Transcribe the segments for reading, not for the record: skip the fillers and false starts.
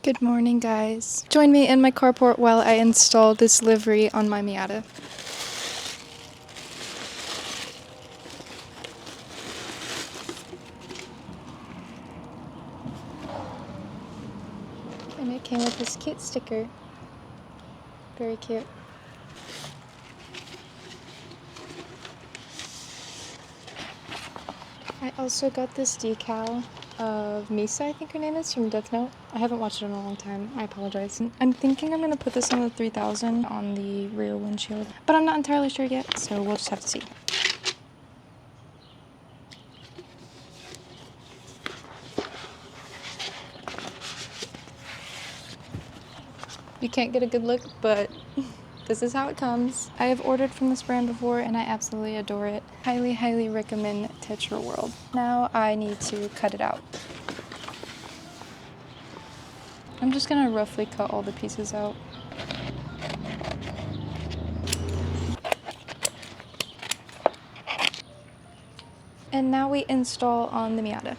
Good morning, guys. Join me in my carport while I install this livery on my Miata. And it came with this cute sticker. Very cute. I also got this decal of Misa, I think her name is, from Death Note. I haven't watched it in a long time. I apologize. I'm thinking I'm going to put this on the 3000 on the rear windshield, but I'm not entirely sure yet, so we'll just have to see. You can't get a good look, but this is how it comes. I have ordered from this brand before and I absolutely adore it. Highly, highly recommend Tetra World. Now I need to cut it out. I'm just gonna roughly cut all the pieces out. And now we install on the Miata.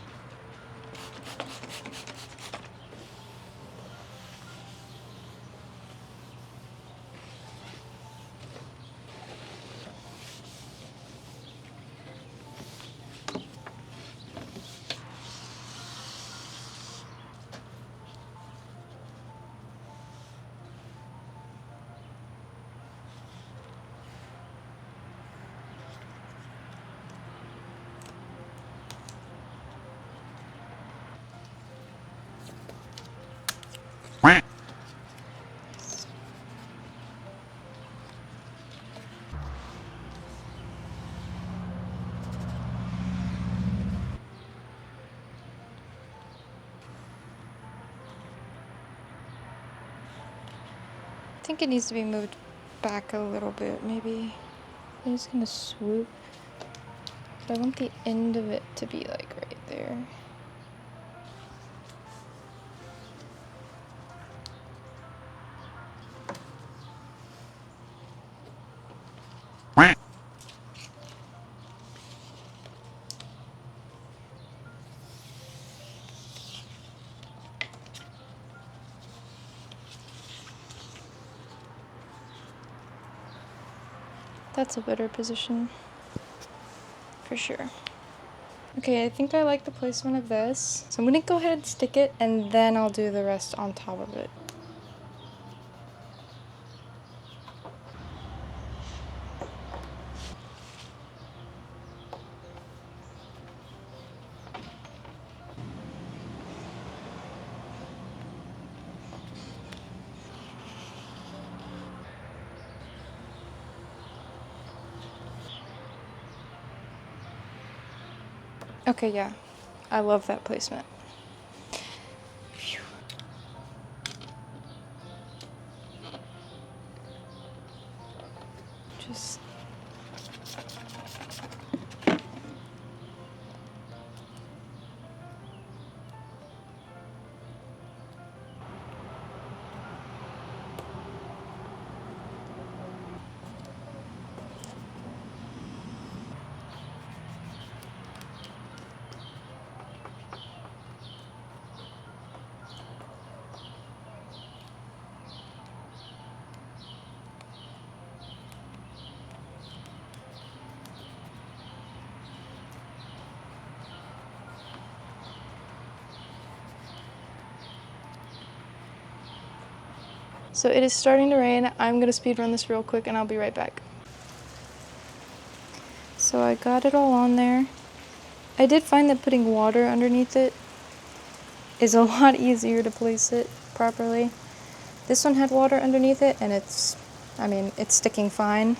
I think it needs to be moved back a little bit, maybe. I'm just gonna swoop. But I want the end of it to be like right there. That's a better position, for sure. Okay, I think I like the placement of this. So I'm gonna go ahead and stick it, and then I'll do the rest on top of it. Okay, yeah. I love that placement. Phew. Just... So it is starting to rain. I'm gonna speed run this real quick and I'll be right back. So I got it all on there. I did find that putting water underneath it is a lot easier to place it properly. This one had water underneath it and it's sticking fine.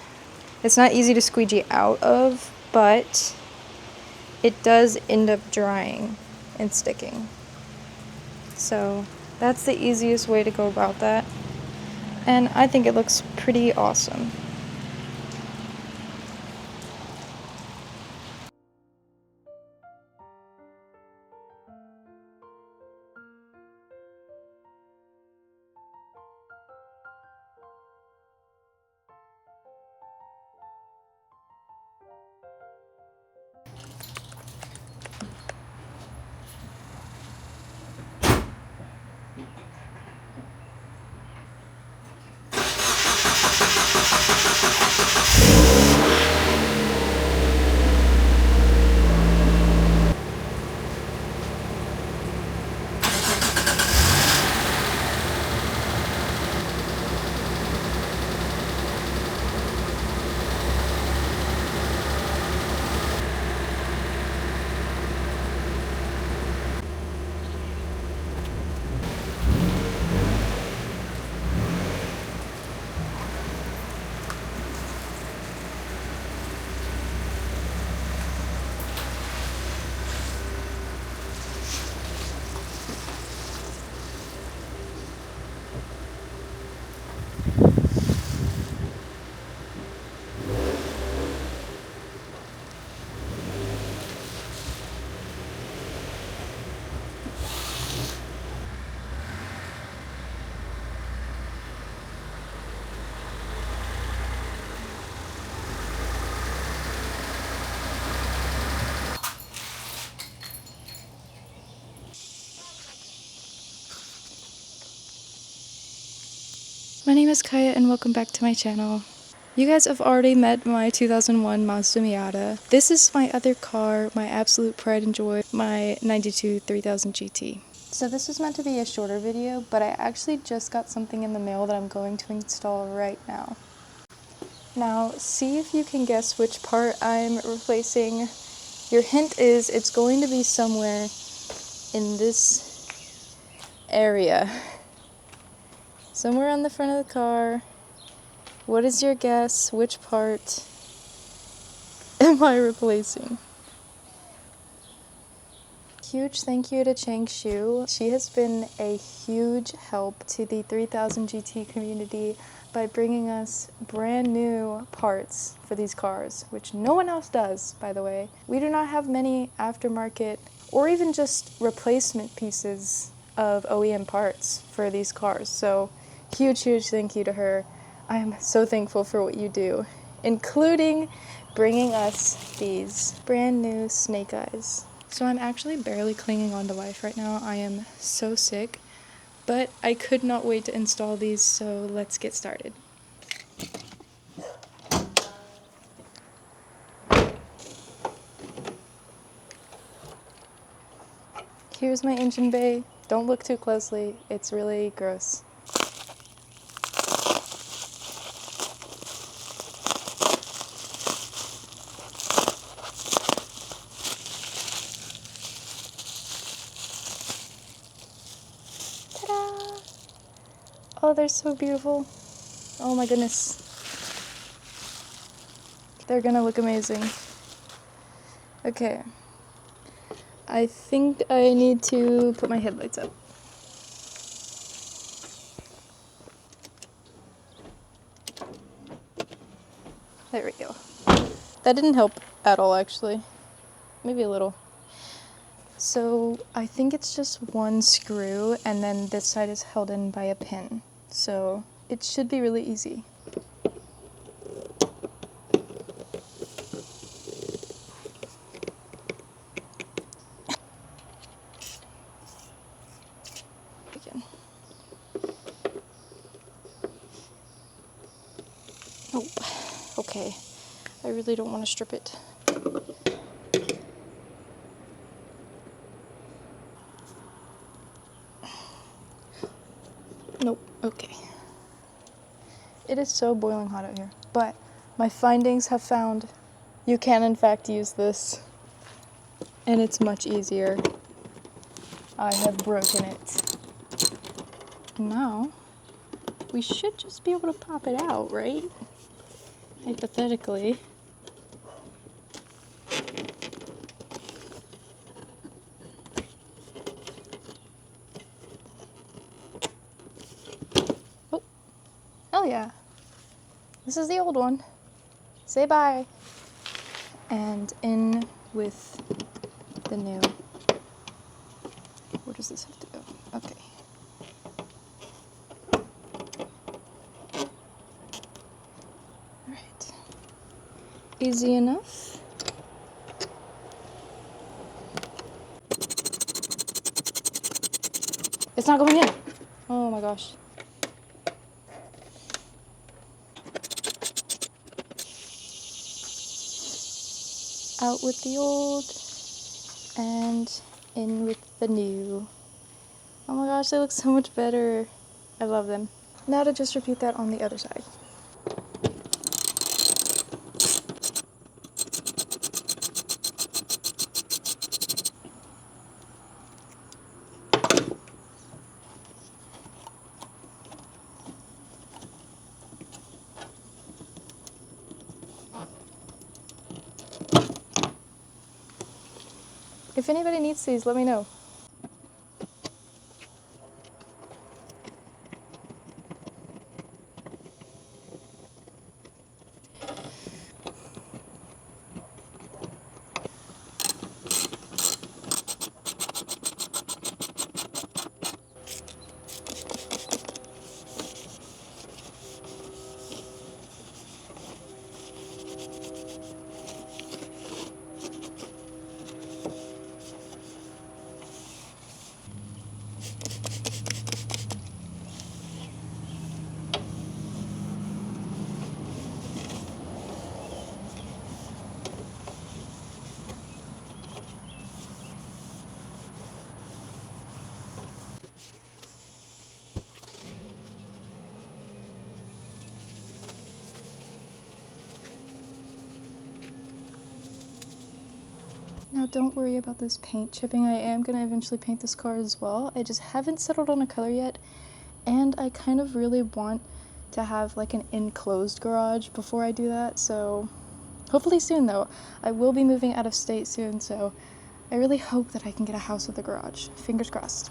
It's not easy to squeegee out of, but it does end up drying and sticking. So that's the easiest way to go about that. And I think it looks pretty awesome. My name is Kaya and welcome back to my channel. You guys have already met my 2001 Mazda Miata. This is my other car, my absolute pride and joy, my 92 3000 GT. So this was meant to be a shorter video, but I actually just got something in the mail that I'm going to install right now. Now, see if you can guess which part I'm replacing. Your hint is it's going to be somewhere in this area. Somewhere on the front of the car. What is your guess? Which part am I replacing? Huge thank you to Chang Shu. She has been a huge help to the 3000 GT community by bringing us brand new parts for these cars, which no one else does, by the way. We do not have many aftermarket or even just replacement pieces of OEM parts for these cars, so huge thank you to her. I am so thankful for what you do, including bringing us these brand new snake eyes. So I'm actually barely clinging on to life right now. I am so sick, but I could not wait to install these, so let's get started. Here's my engine bay. Don't look too closely, it's really gross. Ta-da! Oh, they're so beautiful. Oh my goodness. They're gonna look amazing. Okay. I think I need to put my headlights up. There we go. That didn't help at all, actually. Maybe a little. So I think it's just one screw, and then this side is held in by a pin. So it should be really easy. Again. Oh, okay. I really don't want to strip it. Nope, okay. It is so boiling hot out here, but my findings have found you can in fact use this, and it's much easier. I have broken it. Now, we should just be able to pop it out, right? Hypothetically. Oh, hell yeah. This is the old one. Say bye. And in with the new. Where does this have to go? Okay. Alright. Easy enough. It's not going in. Oh my gosh. Out with the old and in with the new. Oh my gosh, they look so much better. I love them. Now to just repeat that on the other side. If anybody needs these, let me know. Now don't worry about this paint chipping. I am going to eventually paint this car as well. I just haven't settled on a color yet, and I kind of really want to have like an enclosed garage before I do that, so hopefully soon though. I will be moving out of state soon, so I really hope that I can get a house with a garage. Fingers crossed.